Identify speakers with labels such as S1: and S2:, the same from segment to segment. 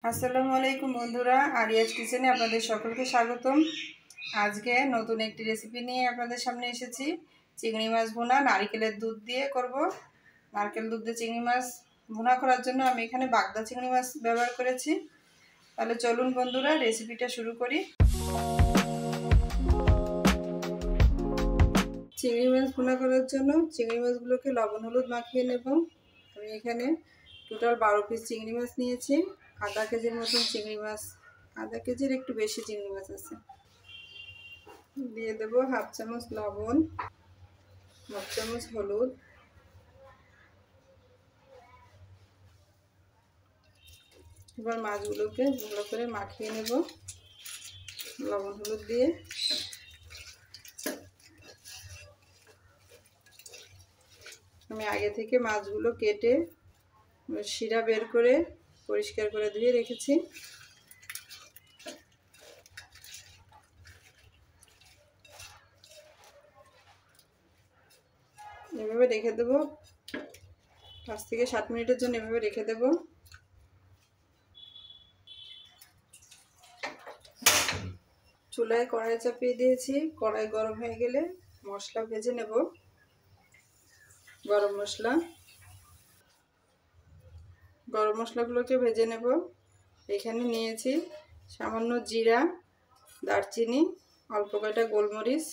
S1: আসসালামু আলাইকুম বন্ধুরা, আরিয়াজ কিচেনে আপনাদের সকলকে স্বাগতম। আজকে নতুন একটি রেসিপি নিয়ে আপনাদের সামনে এসেছি। চিংড়ি মাছ ভুনা নারকেলের দুধ দিয়ে করব। নারকেল দুধ দিয়ে চিংড়ি মাছ ভুনা করার জন্য আমি এখানে বাগদা চিংড়ি মাছ ব্যবহার করেছি। তাহলে চলুন বন্ধুরা রেসিপিটা শুরু করি। চিংড়ি মাছ ভুনা করার জন্য চিংড়ি মাছগুলোকে লবণ হলুদ মাখিয়ে নেব। আমি এখানে টোটাল 12 পিস চিংড়ি মাছ নিয়েছি। আধা কেজির মতন চিংড়ি মাছ, আধা কেজির একটু বেশি চিংড়ি মাছ আছে। দিয়ে দেব হাফ চামচ লবণ, হাফ চামচ হলুদ, এবার মাছগুলোকে ভালো করে মাখিয়ে নেব লবণ হলুদ দিয়ে। আমি আগে থেকে মাছগুলো কেটে শিরা বের করে পরিষ্কার করে ধুয়ে রেখেছি। এভাবে রেখে দেবো 5 থেকে 7 মিনিটের জন্য, এভাবে রেখে দেব। চুলায় কড়াই চাপিয়ে দিয়েছি। কড়াই গরম হয়ে গেলে মশলা ভেজে নেব। গরম মশলাগুলোকে ভেজে নেব। এখানে নিয়েছি সামান্য জিরা, দারচিনি, অল্প কয়টা গোলমরিচ,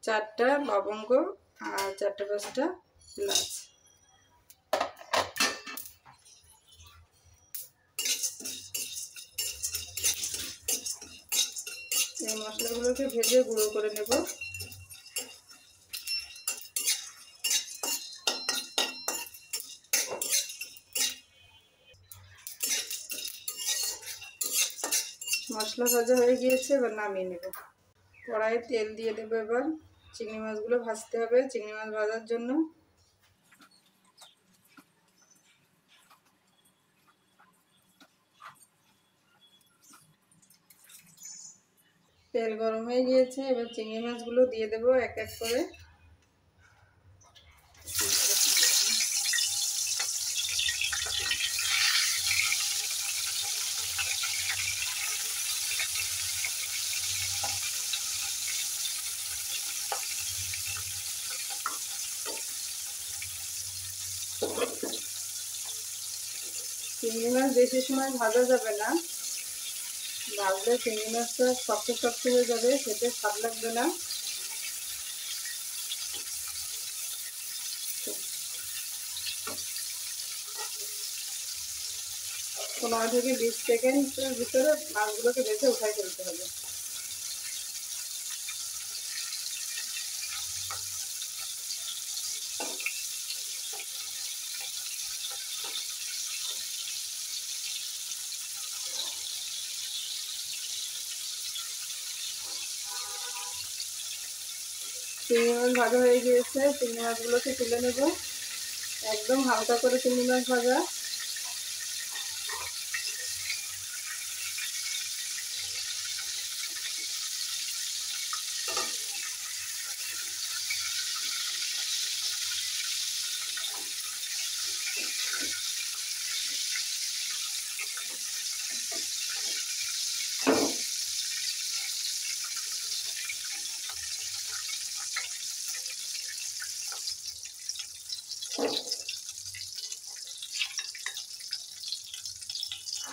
S1: 4টা লবঙ্গ আর 4-5টা এলাচ। এই মশলাগুলোকে ভেজে গুঁড়ো করে নেব। মশলা ভাজা হয়ে গিয়েছে, এবার নামিয়ে নেব। কড়াইয়ে তেল দিয়ে দেবো। এবার চিংড়ি মাছগুলো ভাজতে হবে। চিংড়ি মাছ ভাজার জন্য তেল গরম হয়ে গিয়েছে। এবার চিংড়ি মাছগুলো দিয়ে দেবো এক এক করে। চিংড়ি মাছ বেশি সময় ভাজা যাবে না, ভাজলে চিংড়ি মাছটা শক্ত শক্ত হয়ে যাবে, খেতে স্বাদ লাগবে না। 15 থেকে 20 সেকেন্ডের ভিতরে মাছগুলোকে ভেজে উঠাই ফেলতে হবে। চিংড়ি মাছ ভাজা হয়ে গিয়েছে। চিংড়ি মাছগুলোকে তুলে নেব। একদম হালকা করে চিংড়ি মাছ ভাজা।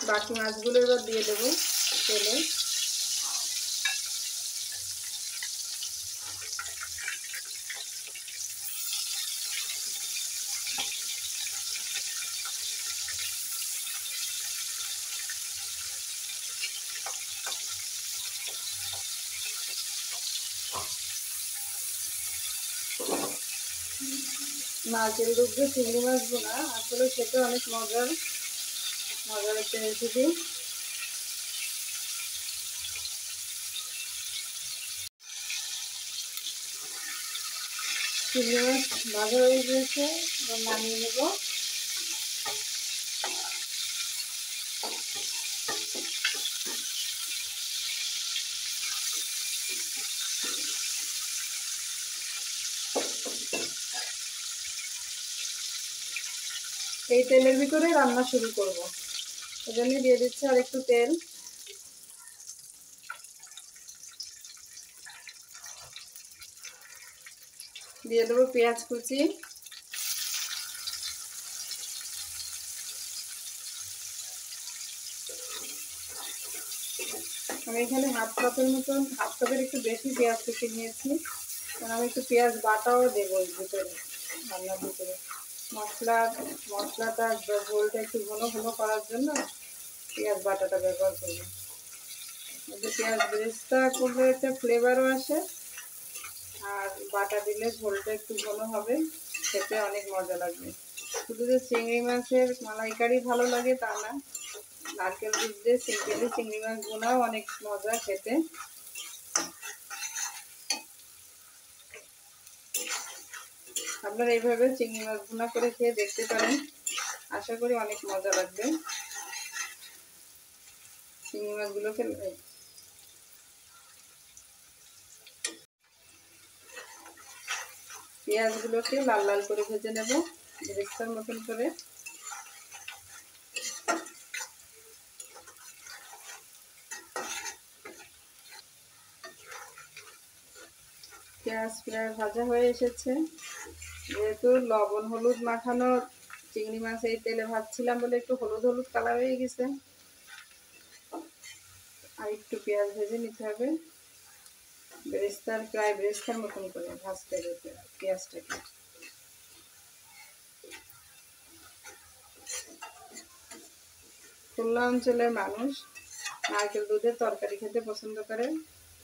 S1: বাকি মাছগুলো এবার দিয়ে দেবো তেলে। নারকেল দুধ দিয়ে চিংড়ি মাছ ভুনা আসলে খেতে অনেক মজার একটা রেসিপি। চিংড়ি মাছ ভাজা হয়ে গিয়েছে, এবার নামিয়ে নেব। এই তেলের ভিতরে রান্না শুরু করব। এজন্য দিয়ে দিচ্ছি আর একটু তেল। দিয়ে দেবো পেঁয়াজ কুচি। আমি এখানে হাফ কাপের একটু বেশি পেঁয়াজ কুচি নিয়েছি, কারণ আমি একটু পেঁয়াজ বাটাও দেবো এর ভিতরে, রান্নার ভিতরে মশলাটা ঝোলটা একটু ঘন ঘন করার জন্য পেঁয়াজ বাটাটা ব্যবহার করবো। পেঁয়াজ বেরেস্তা করলে একটা ফ্লেভারও আসে, আর বাটা দিলে ঝোলটা একটু ঘন হবে, খেতে অনেক মজা লাগবে। শুধু যে চিংড়ি মাছের মালাইকারি ভালো লাগে তা না, নারকেল দুধ দিয়ে সিম্পলি চিংড়ি মাছ ভুনাও অনেক মজা খেতে। আপনারা এইভাবে চিংড়ি মাছ ভুনা করে খেয়ে দেখতে পারেন, আশা করি অনেক মজা লাগবে। চিংড়ি মাছগুলোকে পেঁয়াজগুলোকে লাল লাল করে ভেজে নেব বেরেস্তার মতন করে। পেঁয়াজ ভাজা হয়ে এসেছে। যেহেতু লবণ হলুদ মাখানো চিংড়ি মাছ এই তেলে ভাজছিলাম বলে একটু হলুদ হলুদ কালার হয়ে গেছে, আর একটু পেঁয়াজ ভেজে নিতে হবে। প্রায় বেরেস্তার মতন করে ভাজতে হবে পেঁয়াজটাকে। খুলনা অঞ্চলের মানুষ নারকেল দুধের তরকারি খেতে পছন্দ করে,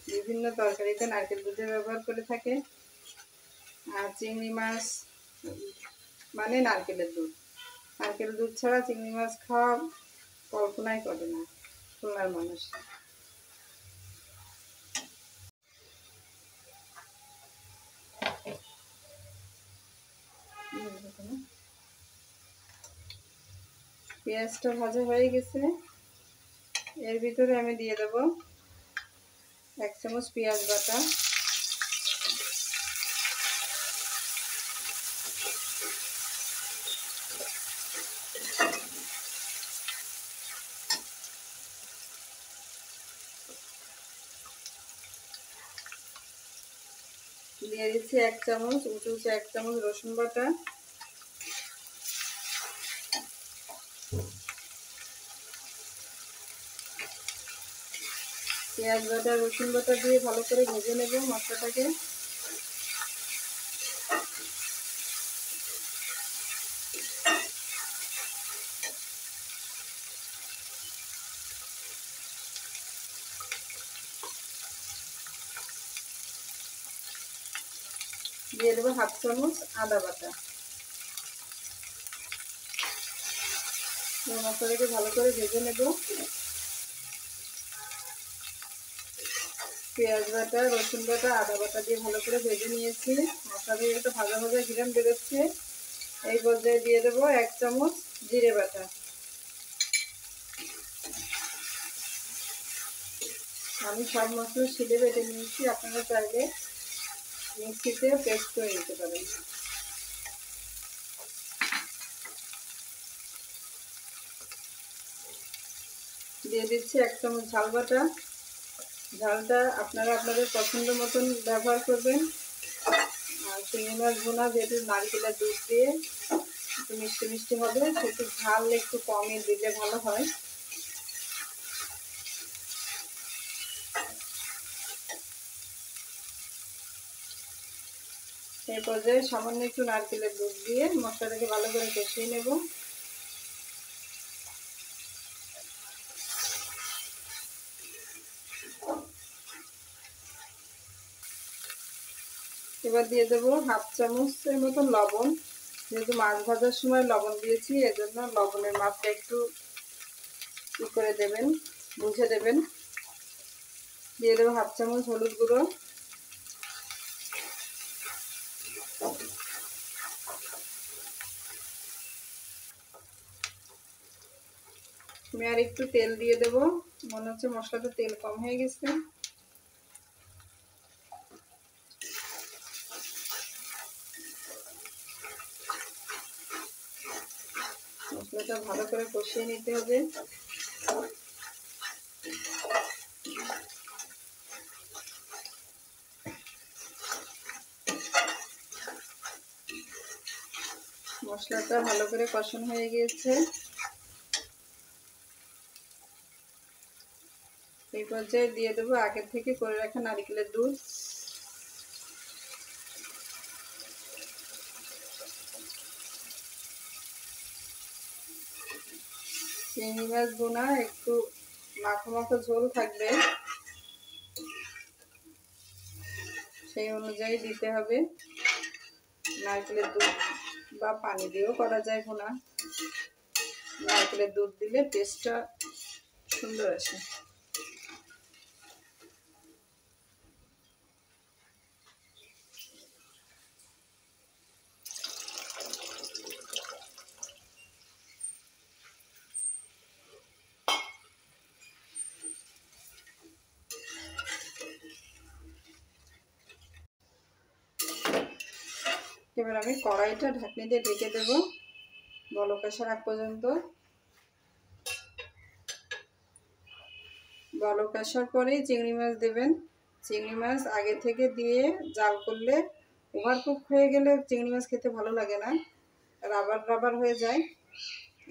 S1: বিভিন্ন তরকারিতে নারকেল দুধের ব্যবহার করে থাকে। আর চিংড়ি মাছ মানে নারকেলের দুধ, নারকেল দুধ ছাড়া চিংড়ি মাছ খাওয়া কল্পনাই করে না খুলনার মানুষ। পেঁয়াজটা ভাজা হয়ে গেছে, এর ভিতরে আমি দিয়ে দেব 1 চামচ পেঁয়াজ বাটা। দিয়ে দিচ্ছি 1 চামচ উঁচু 1 চামচ রসুন বাটা। পেঁয়াজ বাটা রসুন বাটা দিয়ে ভালো করে ভেজে নেব মশলাটাকে। দিয়ে দেবো 1/2 চামচ আদা বাটা। মশলাটাকে ভালো করে ভেজে নেব। পেঁয়াজ বাটা রসুন বাটা আদা বাটা দিয়ে ভালো করে ভেজে নিয়েছি, মশলা দিয়ে একটু ভাজা ভাজা ঘিরান বেরোচ্ছে। এই পর্যায়ে দিয়ে দেবো 1 চামচ জিরে বাটা। আমি সব মশলা শিলে বেটে নিয়েছি, আপনারা চাইলে মিক্সিতে পেস্ট করে নিতে পারেন। দিয়ে দিচ্ছি 1 চামচ ঝাল বাটা। ঝালটা আপনারা আপনাদের পছন্দ মতন ব্যবহার করবেন। আর চিংড়ি মাছ ভুনা যেহেতু নারকেলের দুধ দিয়ে একটু মিষ্টি মিষ্টি হবে, সেহেতু ঝাল একটু কমই দিলে ভালো হয়। এই পর্যায়ে সামান্য একটু নারকেলের দুধ দিয়ে মশলাটাকে ভালো করে কষিয়ে নেব। এবার দিয়ে দেবো 1/2 চামচের মতন লবণ। যেহেতু মাছ ভাজার সময় লবণ দিয়েছি, এজন্য লবণের মাপটা একটু ই করে দেবেন, বুঝে দেবেন। দিয়ে দেবো 1/2 চামচ হলুদ গুঁড়ো। আমি আর একটু তেল দিয়ে দেবো, মনে হচ্ছে মশলাটা তেল কম হয়ে গেছে। মশলাটা ভালো করে কষিয়ে নিতে হবে। মশলাটা ভালো করে কষানো হয়ে গিয়েছে। এই পর্যায়ে দিয়ে দেবো আগে থেকে করে রাখা নারকেলের দুধ। চিংড়ি মাছ ভুনা একটু মাখো মাখো ঝোল থাকবে, সেই অনুযায়ী দিতে হবে। নারকেলের দুধ বা পানি দিয়েও করা যায় ভুনা। নারকেলের দুধ দিলে টেস্টটা সুন্দর আসে। এবার আমি কড়াইটা ঢাকনি দিয়ে ঢেকে দেবো বলক আসার আগ পর্যন্ত। বলক আসার পরেই চিংড়ি মাছ দেবেন। চিংড়ি মাছ আগে থেকে দিয়ে জাল করলে ওভারকুক হয়ে গেলে চিংড়ি মাছ খেতে ভালো লাগে না, রাবার রাবার হয়ে যায়।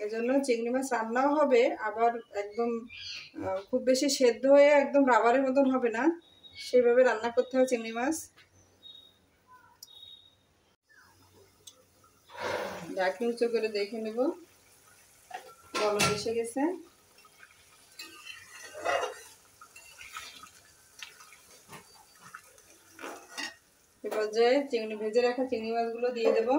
S1: এজন্য চিংড়ি মাছ রান্নাও হবে, আবার একদম খুব বেশি সেদ্ধ হয়ে একদম রাবারের মতন হবে না, সেইভাবে রান্না করতে হয় চিংড়ি মাছ। ঢাকনি উঁচু করে দেখে নেব বলক এসে গেছে। এ পর্যায়ে ভেজে রাখা চিংড়ি মাছগুলো দিয়ে দেব।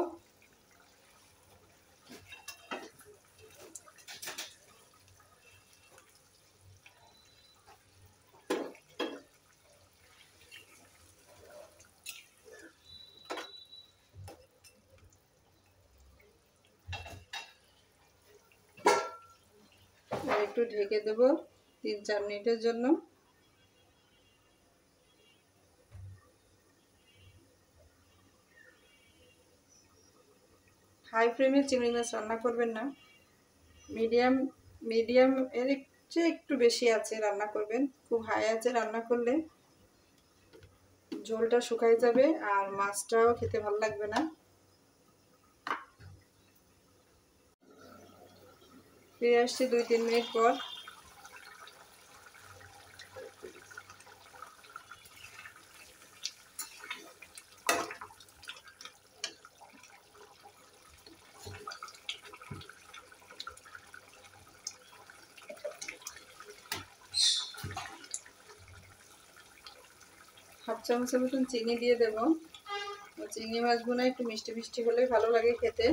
S1: একটু ঢেকে দেব 3-4 মিনিটের জন্য। হাই ফ্লেমে চিংড়ি মাছ রান্না করবেন না, মিডিয়াম এর চেয়ে একটু বেশি আছে রান্না করবেন। খুব হাই আছে রান্না করলে ঝোলটা শুকাই যাবে আর মাছটাও খেতে ভালো লাগবে না। ফিরে আসছি 2-3 মিনিট পর। হাফ চামচের মতন চিনি দিয়ে দেব। চিংড়ি মাছ ভুনা একটু মিষ্টি মিষ্টি হলে ভালো লাগে খেতে।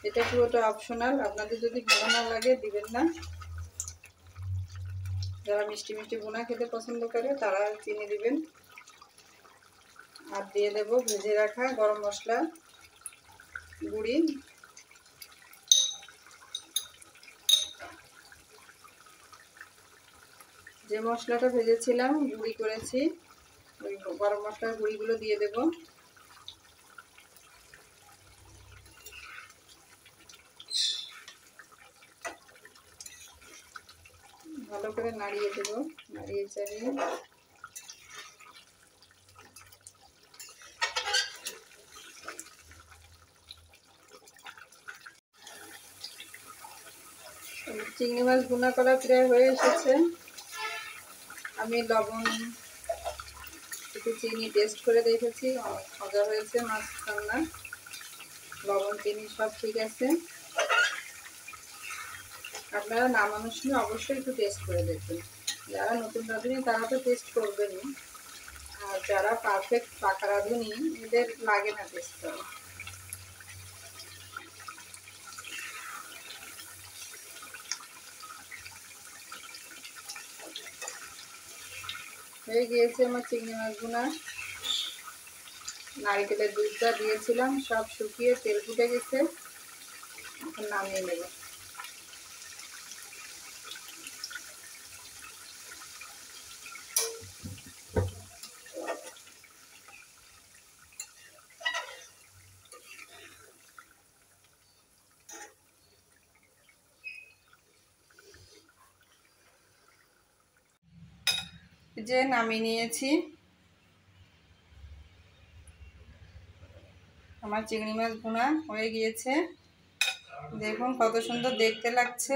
S1: এটা পুরোটা অপশনাল, আপনাদের যদি ভালো না লাগে দিবেন না। যারা মিষ্টি মিষ্টি ভুনা খেতে পছন্দ করে তারা চিনি দিবেন। আর দিয়ে দেব ভেজে রাখা গরম মশলা গুঁড়ি। যে মশলাটা ভেজেছিলাম গুঁড়ি করেছি, ওই গরম মশলার গুঁড়িগুলো দিয়ে দেব। ভালো করে নাড়িয়ে দেব, নাড়িয়ে চাড়িয়ে চিংড়ি মাছ ভুনা করা প্রায় হয়ে এসেছে। আমি লবণ একটু চিনি টেস্ট করে দেখেছি, অনেক মজা হয়েছে মাছ রান্না। লবণ চিনি সব ঠিক আছে। আপনারা নামানোর সময় অবশ্যই একটু টেস্ট করে দেখবেন। যারা নতুন রাঁধুনি তারা তো টেস্ট করবেনই, আর যারা পারফেক্ট পাকা রাঁধুনি এদের লাগে না টেস্ট করা। হয়ে গিয়েছে আমার চিংড়ি মাছ ভুনা। নারকেলের দুধটা দিয়েছিলাম, সব শুকিয়ে তেল ফুটে গেছে। এখন নামিয়ে নেব। যে নামিয়ে নিয়েছি। আমার চিংড়ি মাছ ভুনা হয়ে গিয়েছে। দেখুন কত সুন্দর দেখতে লাগছে,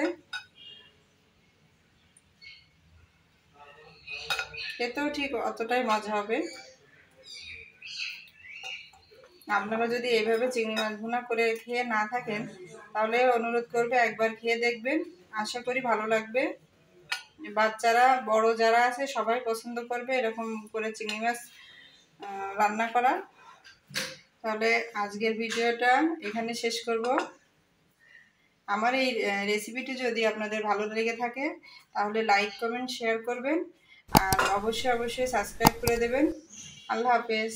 S1: খেতেও ঠিক অতটাই মজা হবে। আপনারা যদি এইভাবে চিংড়ি মাছ ভুনা করে খেয়ে না থাকেন তাহলে অনুরোধ করবে একবার খেয়ে দেখবেন, আশা করি ভালো লাগবে। বাচ্চারা বড় যারা আছে সবাই পছন্দ করবে এরকম করে চিংড়ি মাছ রান্না করা। তাহলে আজকের ভিডিওটা এখানে শেষ করব। আমার এই রেসিপিটি যদি আপনাদের ভালো লেগে থাকে তাহলে লাইক কমেন্ট শেয়ার করবেন আর অবশ্যই সাবস্ক্রাইব করে দেবেন। আল্লাহ হাফেজ।